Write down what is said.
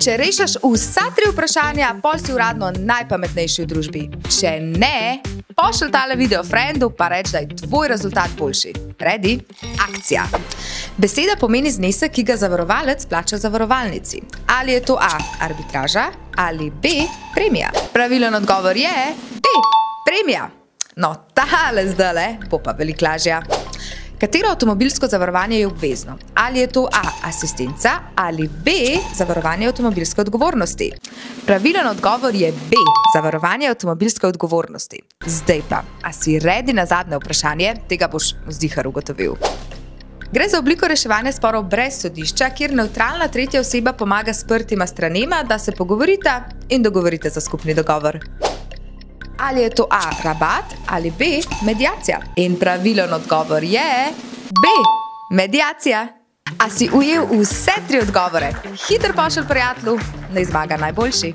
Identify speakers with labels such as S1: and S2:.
S1: Če rešiš vsa 3 vprašanja, pol si uradno najpametnejši v družbi. Če ne, pošlji tale video friendu pa reč, da je tvoj rezultat boljši. Ready? Akcija! Beseda pomeni znesek, ki ga zavarovalec plača zavarovalnici. Ali je to A. arbitraža ali B. premija? Pravilen odgovor je B. premija. No, tale zdajle bo pa veliko lažja. Katero avtomobilsko zavarovanje je obvezno? Ali je to A. asistenca ali B. zavarovanje avtomobilske odgovornosti? Pravilen odgovor je B. zavarovanje avtomobilske odgovornosti. Zdaj pa, a si ready na zadnje vprašanje? Tega boš vzdihar ugotovil. Gre za obliko reševanja sporov brez sodišča, kjer nevtralna tretja oseba pomaga sprtima stranema, da se pogovorita in dogovorite za skupni dogovor. Ali je to A. rabat ali B. mediacija? In pravilen odgovor je B. mediacija. A si ujel vse 3 odgovore? Hiter pošelj prijatelju, naj zmaga najboljši.